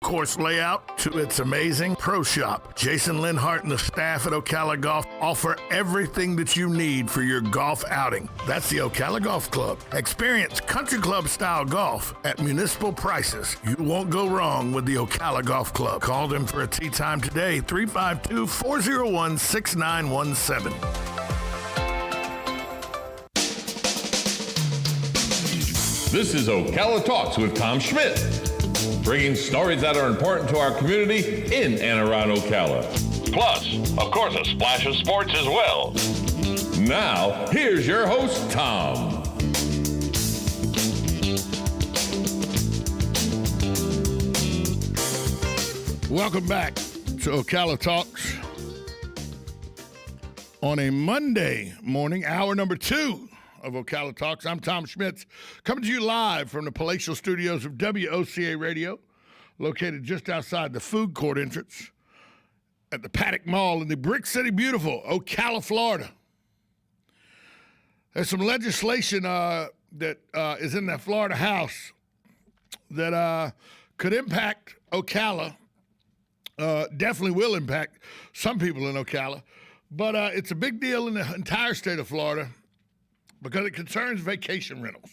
course layout to its amazing pro shop. Jason Linhart and the staff at Ocala Golf offer everything that you need for your golf outing. That's the Ocala Golf Club. Experience country club style golf at municipal prices. You won't go wrong with the Ocala Golf Club. Call them for a tee time today, 352-401-6917. This is Ocala Talks with Tom Schmidt, bringing stories that are important to our community in and around Ocala. Plus, of course, a splash of sports as well. Now, here's your host, Tom. Welcome back to Ocala Talks on a Monday morning, hour number 2 of Ocala Talks. I'm Tom Schmitz, coming to you live from the palatial studios of WOCA Radio, located just outside the food court entrance at the Paddock Mall in the Brick City, beautiful Ocala, Florida. There's some legislation that is in that Florida House that could impact Ocala, definitely will impact some people in Ocala, but it's a big deal in the entire state of Florida, because it concerns vacation rentals.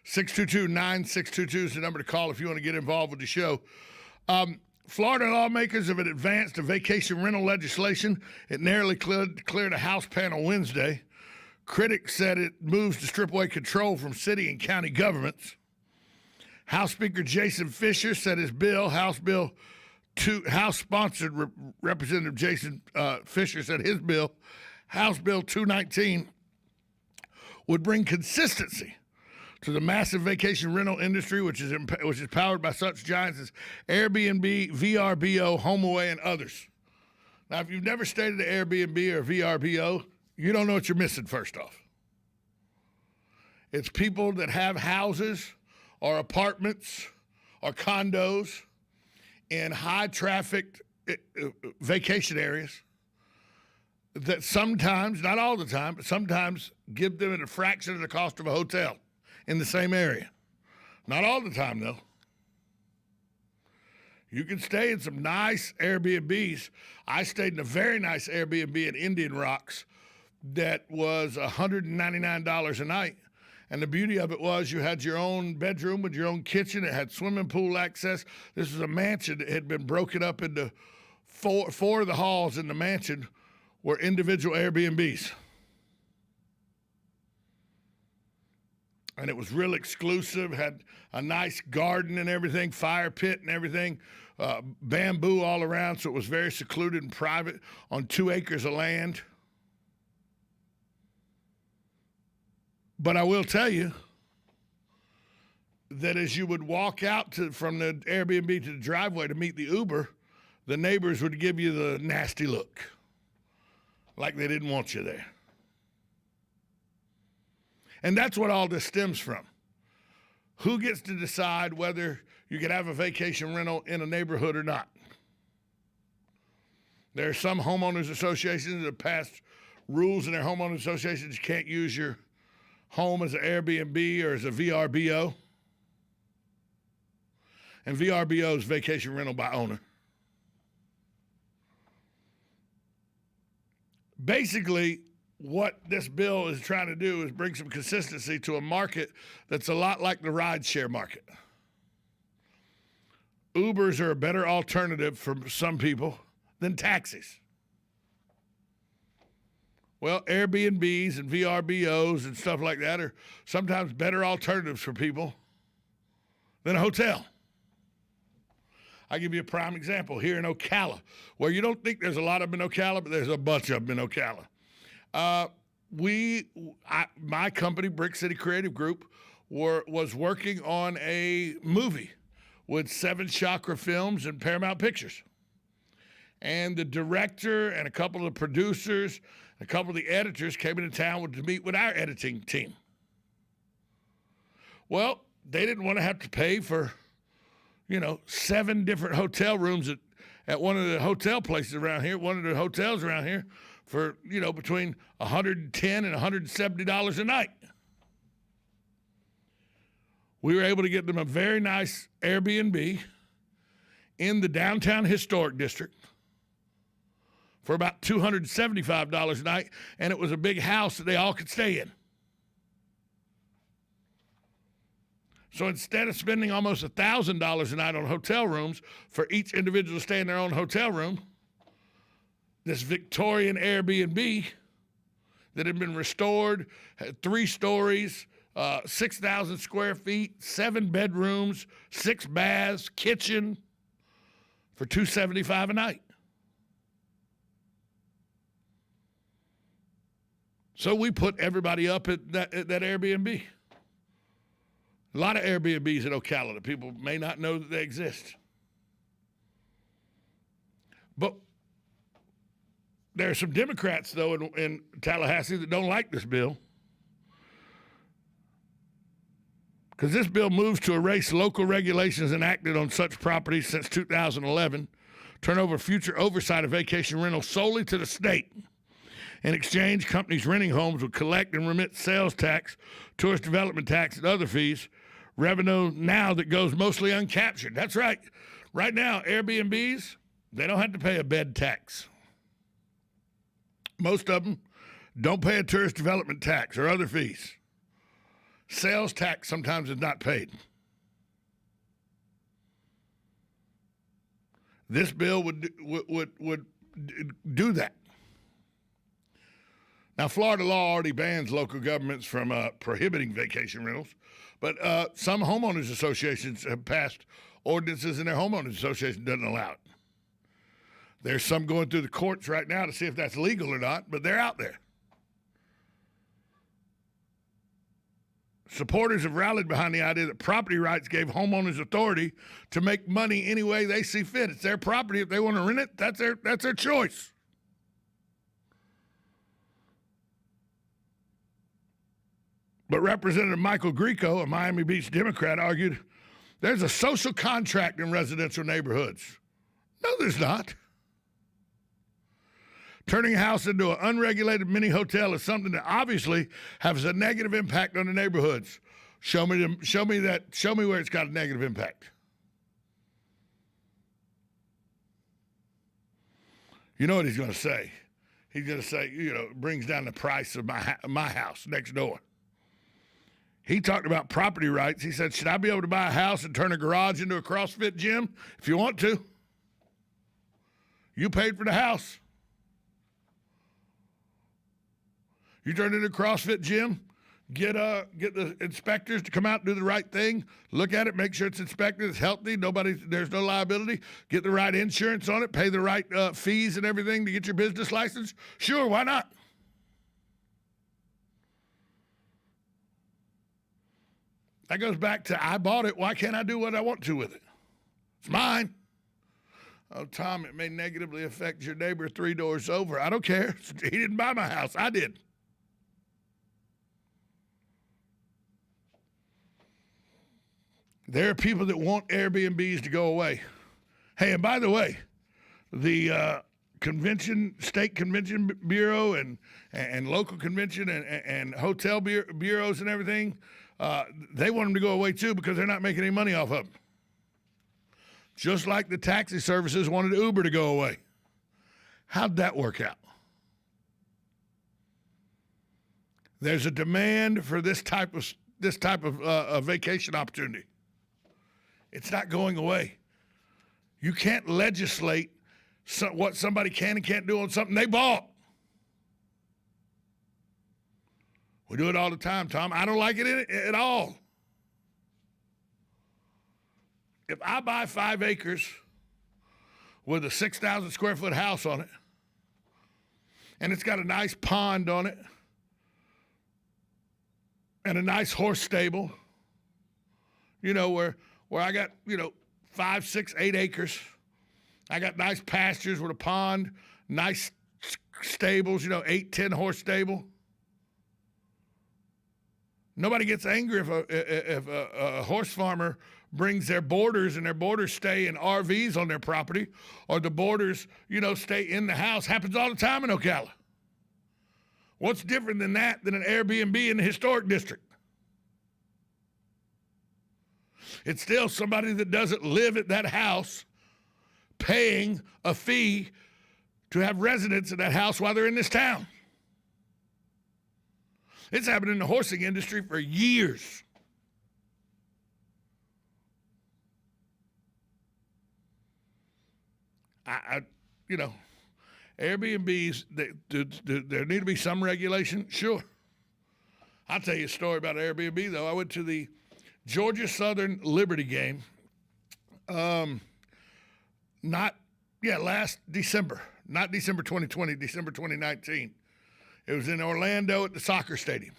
622-9622 is the number to call if you want to get involved with the show. Florida lawmakers have advanced a vacation rental legislation. It narrowly cleared a House panel Wednesday. Critics said it moves to strip away control from city and county governments. House Speaker Jason Fisher said his bill, House-sponsored Representative Jason Fisher said his bill, House Bill 219, would bring consistency to the massive vacation rental industry, which is powered by such giants as Airbnb, VRBO, HomeAway, and others. Now, if you've never stayed at an Airbnb or VRBO, you don't know what you're missing, first off. It's people that have houses or apartments or condos in high-trafficked vacation areas that sometimes, not all the time, but sometimes give them at a fraction of the cost of a hotel in the same area. Not all the time, though. You can stay in some nice Airbnbs. I stayed in a very nice Airbnb in Indian Rocks that was $199 a night. And the beauty of it was you had your own bedroom with your own kitchen. It had swimming pool access. This was a mansion that had been broken up into four of the halls in the mansion were individual Airbnbs. And it was real exclusive, had a nice garden and everything, fire pit and everything, bamboo all around, so it was very secluded and private on 2 acres of land. But I will tell you that as you would walk out from the Airbnb to the driveway to meet the Uber, the neighbors would give you the nasty look, like they didn't want you there. And that's what all this stems from. Who gets to decide whether you can have a vacation rental in a neighborhood or not? There are some homeowners associations that have passed rules in their homeowners associations. You can't use your home as an Airbnb or as a VRBO. And VRBO is vacation rental by owner. Basically, what this bill is trying to do is bring some consistency to a market that's a lot like the rideshare market. Ubers are a better alternative for some people than taxis. Well, Airbnbs and VRBOs and stuff like that are sometimes better alternatives for people than a hotel. I'll give you a prime example here in Ocala, where you don't think there's a lot of them in Ocala, but there's a bunch of them in Ocala. My company, Brick City Creative Group, was working on a movie with Seven Chakra Films and Paramount Pictures. And the director and a couple of the producers, a couple of the editors came into town to meet with our editing team. Well, they didn't want to have to pay for 7 different hotel rooms at one of the hotel places around here, one of the hotels around here, for, between $110 and $170 a night. We were able to get them a very nice Airbnb in the downtown historic district for about $275 a night, and it was a big house that they all could stay in. So instead of spending almost $1,000 a night on hotel rooms for each individual to stay in their own hotel room, this Victorian Airbnb that had been restored, had 3 stories, 6,000 square feet, 7 bedrooms, 6 baths, kitchen, for $275 a night. So we put everybody up at that Airbnb. A lot of Airbnbs in Ocala that people may not know that they exist. But there are some Democrats, though, in Tallahassee that don't like this bill. Because this bill moves to erase local regulations enacted on such properties since 2011, turn over future oversight of vacation rentals solely to the state. In exchange, companies renting homes will collect and remit sales tax, tourist development tax, and other fees, revenue now that goes mostly uncaptured. That's right. Right now, Airbnbs, they don't have to pay a bed tax. Most of them don't pay a tourist development tax or other fees. Sales tax sometimes is not paid. This bill would do that. Now, Florida law already bans local governments from prohibiting vacation rentals, but some homeowners associations have passed ordinances, and their homeowners association doesn't allow it. There's some going through the courts right now to see if that's legal or not, but they're out there. Supporters have rallied behind the idea that property rights gave homeowners authority to make money any way they see fit. It's their property. If they want to rent it, that's their choice. But Representative Michael Grieco, a Miami Beach Democrat, argued there's a social contract in residential neighborhoods. No, there's not. Turning a house into an unregulated mini hotel is something that obviously has a negative impact on the neighborhoods. Show me where it's got a negative impact. You know what he's going to say? He's going to say, brings down the price of my house next door. He talked about property rights. He said, should I be able to buy a house and turn a garage into a CrossFit gym? If you want to. You paid for the house. You turn it into a CrossFit gym, get the inspectors to come out and do the right thing, look at it, make sure it's inspected, it's healthy, there's no liability, get the right insurance on it, pay the right fees and everything to get your business license. Sure, why not? That goes back to I bought it. Why can't I do what I want to with it? It's mine. Oh, Tom, it may negatively affect your neighbor 3 doors over. I don't care. He didn't buy my house. I did. There are people that want Airbnbs to go away. Hey, and by the way, the state convention bureau and local convention and hotel bureaus and everything, they want them to go away too because they're not making any money off of them. Just like the taxi services wanted Uber to go away. How'd that work out? There's a demand for this type of vacation opportunity. It's not going away. You can't legislate what somebody can and can't do on something they bought. We do it all the time, Tom. I don't like it at all. If I buy 5 acres with a 6,000 square foot house on it, and it's got a nice pond on it, and a nice horse stable, where I got, 5, 6, 8 acres. I got nice pastures with a pond, nice stables, 8, 10 horse stable. Nobody gets angry if a horse farmer brings their boarders and their boarders stay in RVs on their property, or the boarders, stay in the house. Happens all the time in Ocala. What's different than that than an Airbnb in the historic district? It's still somebody that doesn't live at that house paying a fee to have residents in that house while they're in this town. It's happened in the horsing industry for years. Airbnbs, there need to be some regulation? Sure. I'll tell you a story about Airbnb, though. I went to the Georgia Southern Liberty game last December. Not December 2020, December 2019. It was in Orlando at the soccer stadium.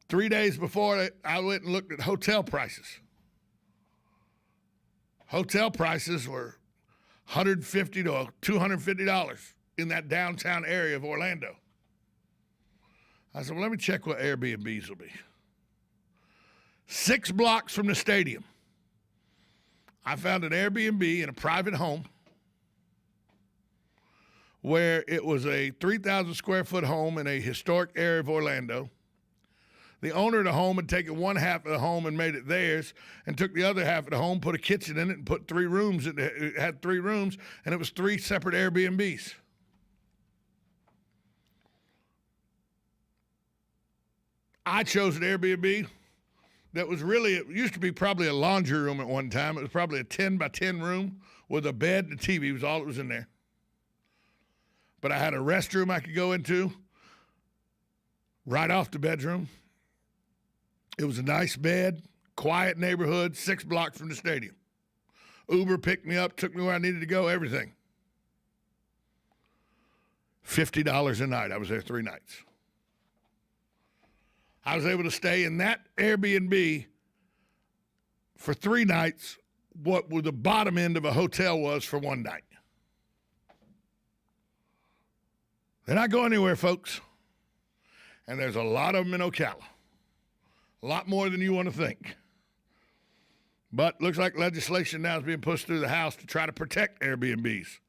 3 days before, I went and looked at hotel prices. Hotel prices were $150 to $250 in that downtown area of Orlando. I said, well, let me check what Airbnbs will be. 6 blocks from the stadium, I found an Airbnb in a private home where it was a 3,000 square foot home in a historic area of Orlando. The owner of the home had taken one half of the home and made it theirs, and took the other half of the home, put a kitchen in it, and put 3 rooms. It had 3 rooms, and it was 3 separate Airbnbs. I chose an Airbnb that was really, it used to be probably a laundry room at one time. It was probably a 10 by 10 room with a bed and a TV was all that was in there. But I had a restroom I could go into right off the bedroom. It was a nice bed, quiet neighborhood, 6 blocks from the stadium. Uber picked me up, took me where I needed to go, everything. $50 a night. I was there 3 nights. I was able to stay in that Airbnb for 3 nights, what the bottom end of a hotel was for 1 night. They're not going anywhere, folks. And there's a lot of them in Ocala. A lot more than you want to think. But looks like legislation now is being pushed through the House to try to protect Airbnbs,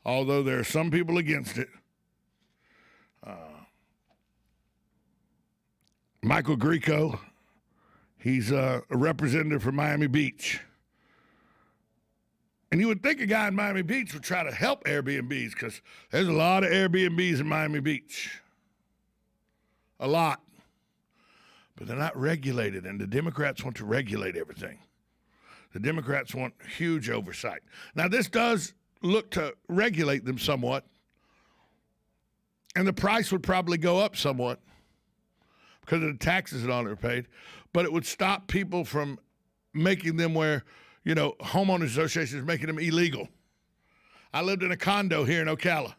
although there are some people against it. Michael Grieco, he's a representative from Miami Beach. And you would think a guy in Miami Beach would try to help Airbnbs, because there's a lot of Airbnbs in Miami Beach. A lot. But they're not regulated, and the Democrats want to regulate everything. The Democrats want huge oversight. Now, this does look to regulate them somewhat, and the price would probably go up somewhat because of the taxes and all that are paid, but it would stop people from making them where, homeowners associations making them illegal. I lived in a condo here in Ocala.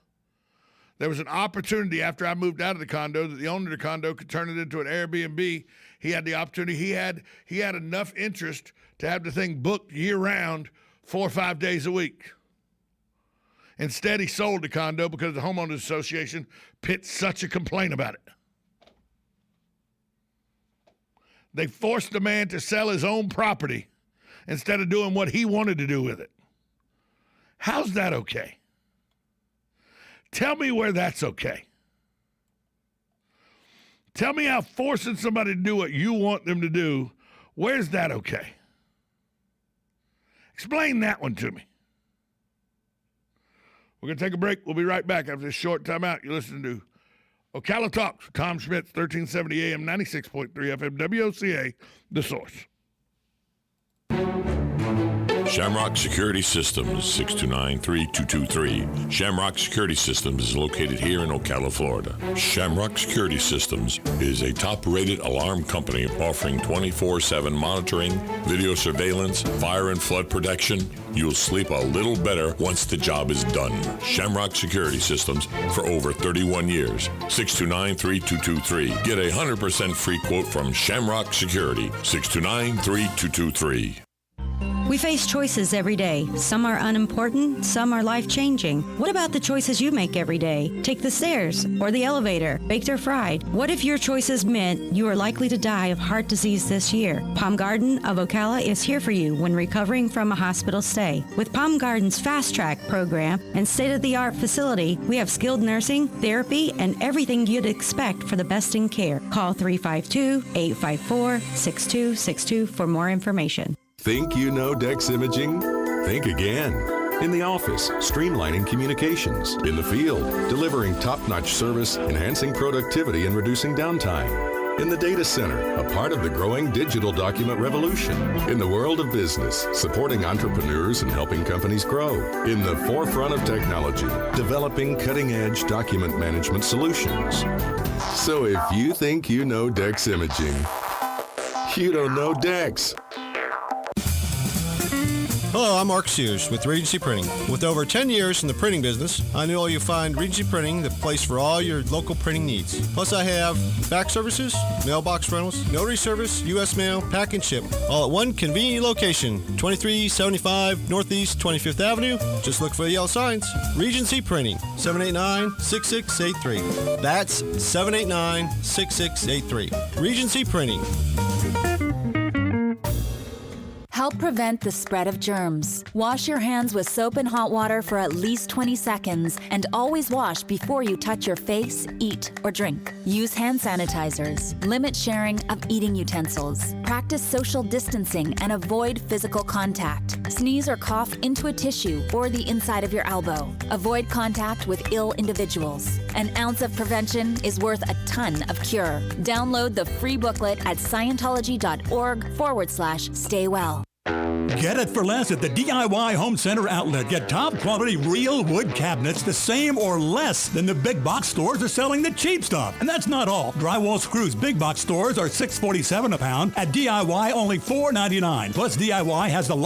There was an opportunity after I moved out of the condo that the owner of the condo could turn it into an Airbnb. He had the opportunity. He had enough interest to have the thing booked year-round 4 or 5 days a week. Instead, he sold the condo because the homeowners association pitched such a complaint about it. They forced the man to sell his own property instead of doing what he wanted to do with it. How's that okay? Tell me where that's okay. Tell me how forcing somebody to do what you want them to do, where's that okay? Explain that one to me. We're going to take a break. We'll be right back after this short timeout. You're listening to Ocala Talks with Tom Schmidt, 1370 AM, 96.3 FM, WOCA, The Source. Shamrock Security Systems, 629-3223. Shamrock Security Systems is located here in Ocala, Florida. Shamrock Security Systems is a top-rated alarm company offering 24/7 monitoring, video surveillance, fire and flood protection. You'll sleep a little better once the job is done. Shamrock Security Systems for over 31 years. 629-3223. Get a 100% free quote from Shamrock Security, 629-3223. We face choices every day. Some are unimportant, some are life-changing. What about the choices you make every day? Take the stairs or the elevator, baked or fried. What if your choices meant you are likely to die of heart disease this year? Palm Garden of Ocala is here for you when recovering from a hospital stay. With Palm Garden's Fast Track program and state-of-the-art facility, we have skilled nursing, therapy, and everything you'd expect for the best in care. Call 352-854-6262 for more information. Think you know Dex Imaging? Think again. In the office, streamlining communications. In the field, delivering top-notch service, enhancing productivity and reducing downtime. In the data center, a part of the growing digital document revolution. In the world of business, supporting entrepreneurs and helping companies grow. In the forefront of technology, developing cutting-edge document management solutions. So if you think you know Dex Imaging, you don't know Dex. Hello, I'm Mark Sears with Regency Printing. With over 10 years in the printing business, I know you'll find Regency Printing the place for all your local printing needs. Plus, I have fax services, mailbox rentals, notary service, U.S. mail, pack and ship, all at one convenient location, 2375 Northeast 25th Avenue. Just look for the yellow signs. Regency Printing, 789-6683. That's 789-6683. Regency Printing. Help prevent the spread of germs. Wash your hands with soap and hot water for at least 20 seconds and always wash before you touch your face, eat, or drink. Use hand sanitizers. Limit sharing of eating utensils. Practice social distancing and avoid physical contact. Sneeze or cough into a tissue or the inside of your elbow. Avoid contact with ill individuals. An ounce of prevention is worth a ton of cure. Download the free booklet at Scientology.org/stay well. Get it for less at the DIY Home Center outlet. Get top quality real wood cabinets the same or less than the big box stores are selling the cheap stuff. And that's not all. Drywall screws big box stores are $6.47 a pound. At DIY only $4.99. Plus DIY has the largest